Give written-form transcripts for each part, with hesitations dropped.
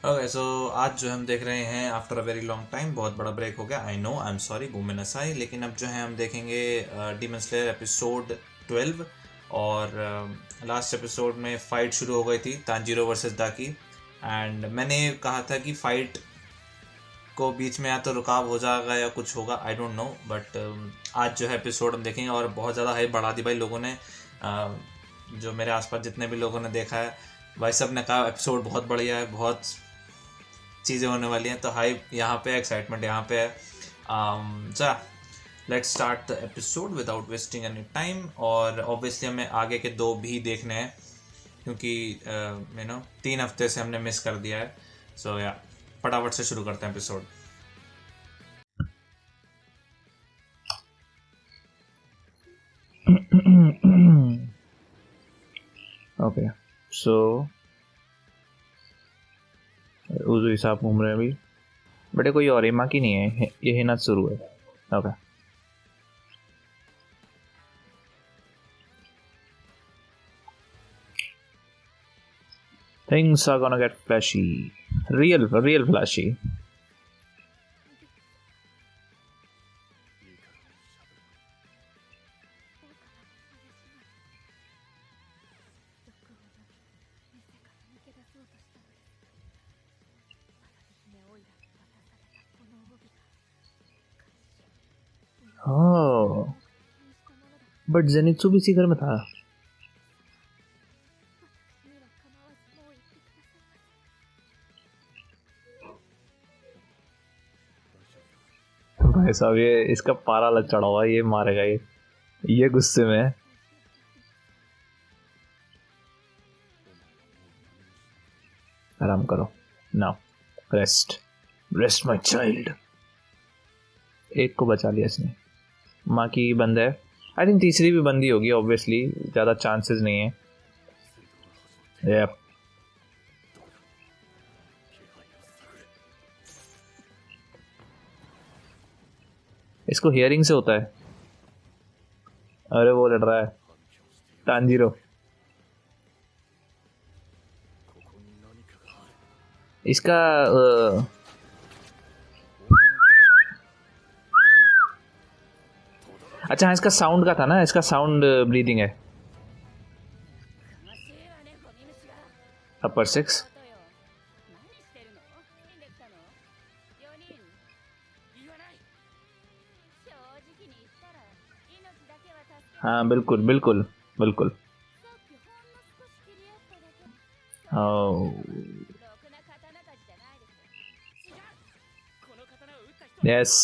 Okay so आज जो हम देख रहे हैं after a very long time, बहुत बड़ा ब्रेक हो गया, I know, I am sorry, गुमे नसाई। लेकिन अब जो है हम देखेंगे डीमन स्लेयर एपिसोड 12। और लास्ट एपिसोड में फाइट शुरू हो गई थी, तांजीरो वर्सेस डाकी। एंड मैंने कहा था कि फाइट को बीच में या तो रुकाव हो जाएगा या कुछ होगा, आई डोंट नो, बट आज जो है एपिसोड हम देखेंगे। और बहुत ज़्यादा हाइप बढ़ा दी भाई लोगों ने। जो मेरे आसपास जितने भी लोगों ने देखा है, भाई सब ने कहा एपिसोड बहुत बढ़िया है, बहुत चीज़ें होने वाली हैं। तो हाइप यहाँ पे, एक्साइटमेंट यहाँ पे है। जा let's start the episode without wasting any time. और ऑब्वियसली हमें आगे के दो भी देखने हैं, क्योंकि 3 हफ्ते से हमने मिस कर दिया है। सो या फटाफट से शुरू करते हैं एपिसोड। ओके सो उस हिसाब घूम रहे हैं अभी, बट ये कोई और एमा की नहीं है, ये हिना शुरू है। Okay things are gonna get flashy, real flashy. Oh, but Zenitsu भी इसी घर में था। भाई साहब, ये इसका पारा लग चढ़ा हुआ है, ये मारेगा ये गुस्से में है। आराम करो नाउ, रेस्ट माय चाइल्ड। एक को बचा लिया इसने, माँ की बंद है। आई थिंक तीसरी भी बंदी होगी, ऑब्वियसली ज़्यादा चांसेस नहीं है। Yep. इसको हियरिंग से होता है। अरे वो लड़ रहा है तांजीरो। इसका अच्छा हाँ, इसका साउंड का था ना, इसका साउंड ब्रीदिंग है। अपर 6। हाँ बिल्कुल बिल्कुल बिल्कुल। Yes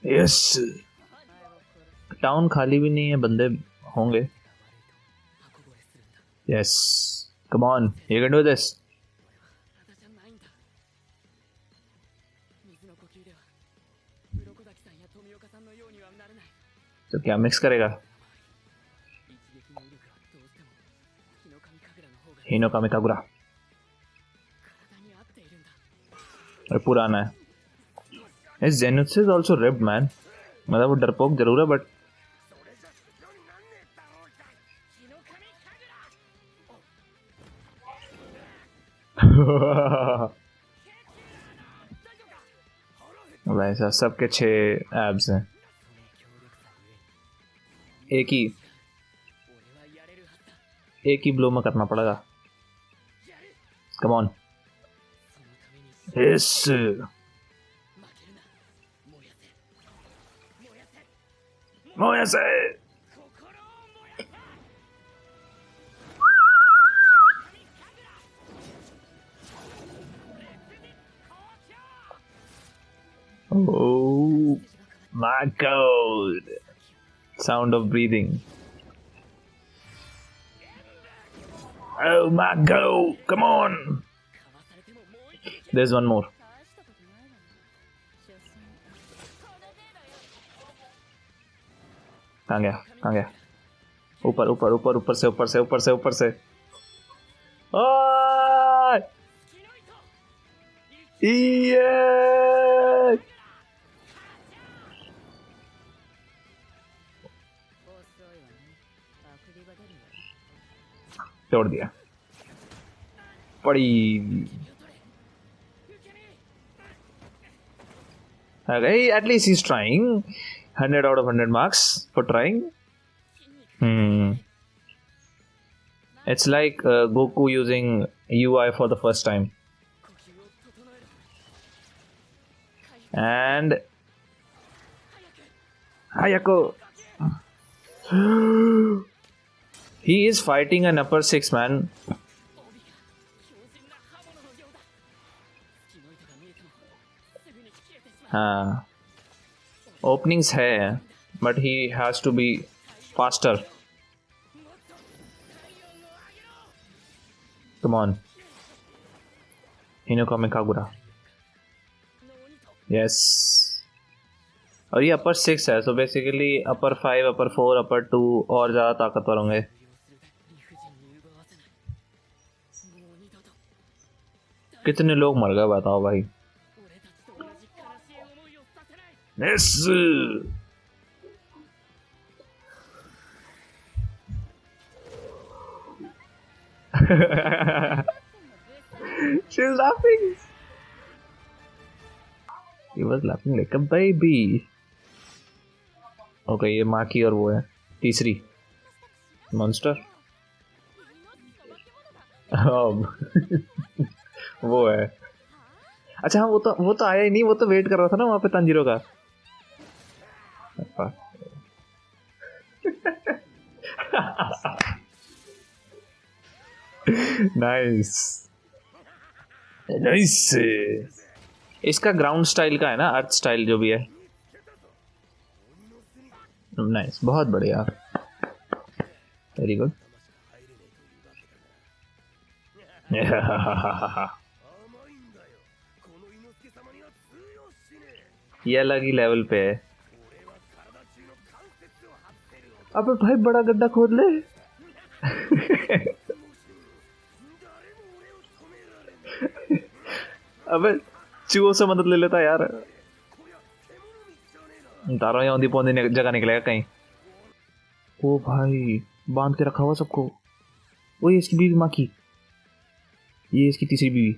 yes. टाउन खाली भी नहीं है, बंदे होंगे। Yes come on, you can do this. तो क्या मिक्स करेगा? हिनो का मिकागुरा और पुराना है। इस जेनुत्सु इज आल्सो रिप्ड मैन, मतलब वो डरपोक जरूर है बट वैसा सबके 6 एब्स हैं। एक ही ब्लो में करना पड़ेगा। Come on. यस मोयसे। Oh my god, sound of breathing. Oh my god, come on. There's one more. कहाँ गया? ऊपर ऊपर ऊपर ऊपर से ऊपर से ऊपर से ऊपर से। ओए ये तोड़ दिया। पड़ी। Okay, at least he's trying. 100 out of 100 marks for trying. It's like Goku using UI for the first time. And Hayako. He is fighting an upper six, man. Openings hai, but he has to be faster. Come on. Hinokami Kagura. Yes. और ये अपर 6 है, so basically अपर 5, अपर 4, अपर 2 और ज़्यादा ताकतवर होंगे. कितने लोग मर गए बताओ भाई. Yes. She's laughing. He was laughing like a baby. Okay, ये माँ की और वो है तीसरी मॉन्स्टर. वो है. अच्छा हाँ, वो तो आया ही नहीं. वो तो वेट कर रहा था ना वहाँ पे तंजीरो का. नाइस. इसका ग्राउंड स्टाइल का है ना, अर्थ स्टाइल जो भी है. नाइस, बहुत बढ़िया. Very good. ये अलग ही लेवल पे है. अबे भाई बड़ा गड्ढा खोद ले. अबे चूहों से मदद ले लेता यार. तारों या औंधी पौंधी जगह निकलेगा कहीं. ओ भाई बांध के रखा हुआ सबको. वो ये इसकी बीवी माँ की. ये इसकी तीसरी बीवी.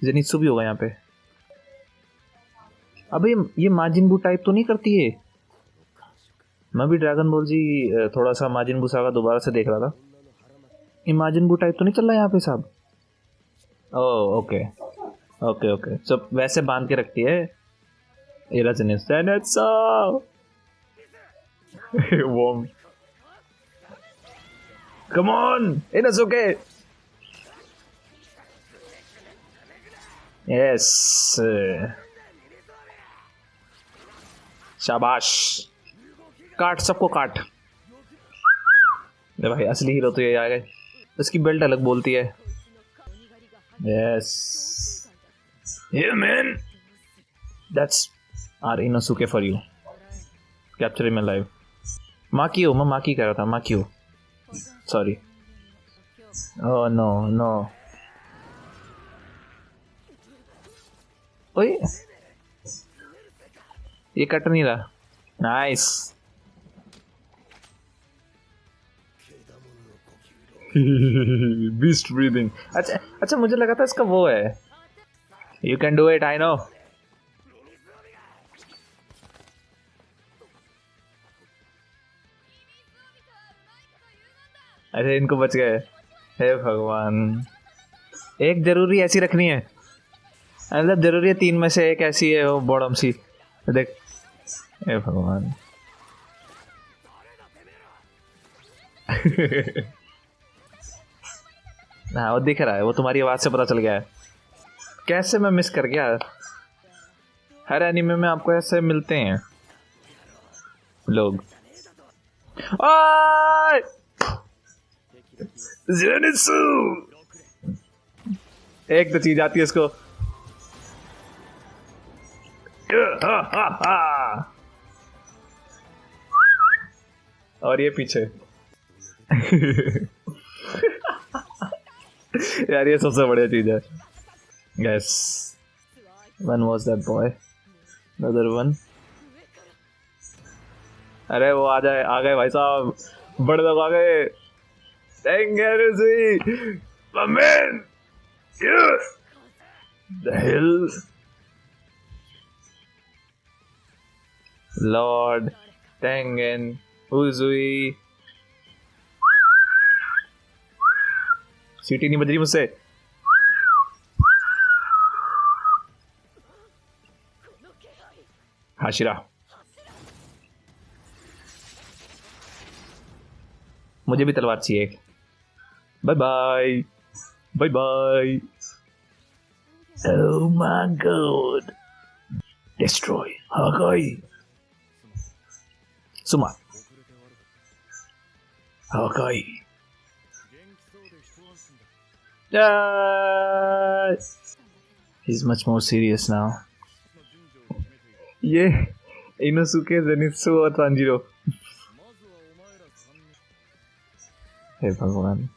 जेनित्सु भी होगा यहाँ पे. अबे ये माजिन बू टाइप तो नहीं करती है. मैं भी ड्रैगन बॉल जी थोड़ा सा माजिन बू सागा दोबारा से देख रहा था. ये माजिन बू टाइप तो नहीं चल रहा यहाँ पे साहब. Oh okay okay okay. सब वैसे बांध के रखती है. ये Zenitsu. Warm. Come on, Inosuke. Yes. शाबाश. काट सबको काट. भाई असली हीरो तो ये आ गए. उसकी बेल्ट अलग बोलती है. Yes. Yeah man. That's our Inosuke for you. Capture him alive. माकियो, मैं माकी कह रहा था. माकियो. सॉरी. Oh no no. ओए ये कट नहीं रहा. नाइस. Beast breathing. अच्छा मुझे लगा था इसका वो है. You can do it, I know. अरे इनको बच गए. हे भगवान. एक जरूरी ऐसी रखनी है. मतलब जरूरी है 3 में से एक ऐसी है वो बॉडम सी. देख. हे भगवान. हाँ वो दिख रहा है. वो तुम्हारी आवाज से पता चल गया है. कैसे मैं मिस कर गया. हर एनिमे में आपको ऐसे मिलते हैं लोग. जेनित्सु. एक तो चीज आती है इसको. और ये पीछे. यार ये सबसे बढ़िया चीज है. Yes. When was that boy? Another one. अरे वो आ गए भाई साहब. बड़े लोग आ गए. My man! Yeah! The hell? Lord, Tengen, Uzui. सीटी नहीं बज रही मुझसे. हाशिरा, मुझे भी तलवार चाहिए एक. Bye bye. Bye bye. Oh my god. Destroy. Hagai. Suma. Hagai. He's much more serious now. ये इनोसुके, ज़ेनित्सु और तांजीरो. हे भगवान.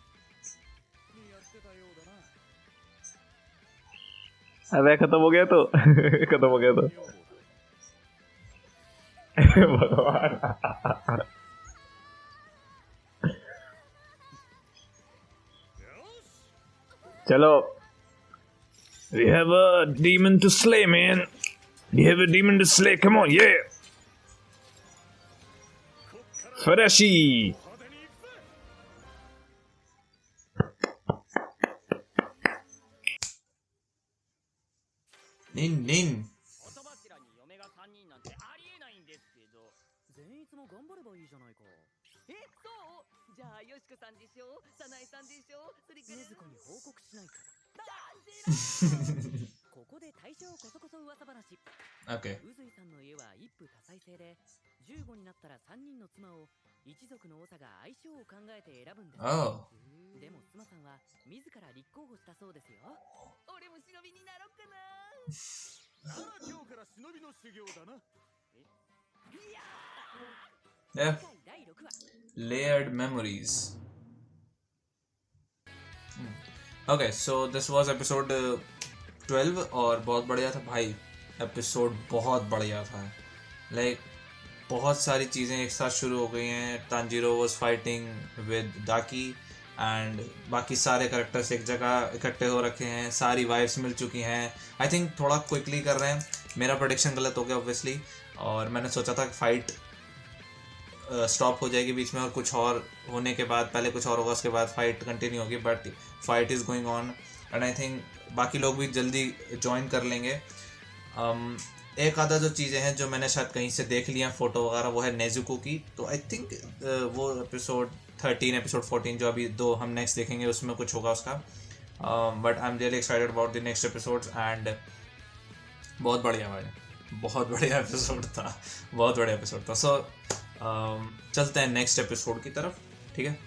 अबे खत्म हो गया तो. खत्म हो गया तो. भगवान. चलो. We have a demon to slay, man. We have a demon to slay. Come on, yeah. Farashi. Nin. じゃあよしこさんでしょ、サナエさんでしょ、それから禰豆子に報告しないと。ここで大正こそこそ噂話。 Okay. 宇髄さんの家は一夫多妻制で、15になったら3人の妻を一族の長が相性を考えて選ぶんです。 Oh. でも妻さんは自ら立候補したそうですよ。俺も忍びになろうかな。今日から忍びの修行だな。 Yeah. Layered memories. Okay, so this was episode 12 और बहुत बढ़िया था भाई. एपिसोड बहुत बढ़िया था. लाइक बहुत सारी चीज़ें एक साथ शुरू हो गई हैं. Tanjiro was fighting with Daki and बाकी सारे कैरेक्टर्स एक जगह इकट्ठे हो रखे हैं. सारी वाइब्स मिल चुकी हैं. आई थिंक थोड़ा क्विकली कर रहे हैं. मेरा प्रेडिक्शन गलत हो गया ऑब्वियसली, और मैंने सोचा था कि फाइट स्टॉप हो जाएगी बीच में और कुछ और होने के बाद, पहले कुछ और होगा उसके बाद फाइट कंटिन्यू होगी, but fight is going on and I think बाकी लोग भी जल्दी ज्वाइन कर लेंगे. एक आधा जो चीज़ें हैं जो मैंने शायद कहीं से देख लिया फ़ोटो वगैरह, वो है नेजुको की. तो आई थिंक वो एपिसोड 13 एपिसोड 14 जो अभी दो हम नेक्स्ट देखेंगे उसमें कुछ होगा उसका. But I am really excited about the next episodes and बहुत बढ़िया भाई, बहुत बढ़िया एपिसोड था, बहुत बढ़िया एपिसोड था. सो चलते हैं नेक्स्ट एपिसोड की तरफ. ठीक है.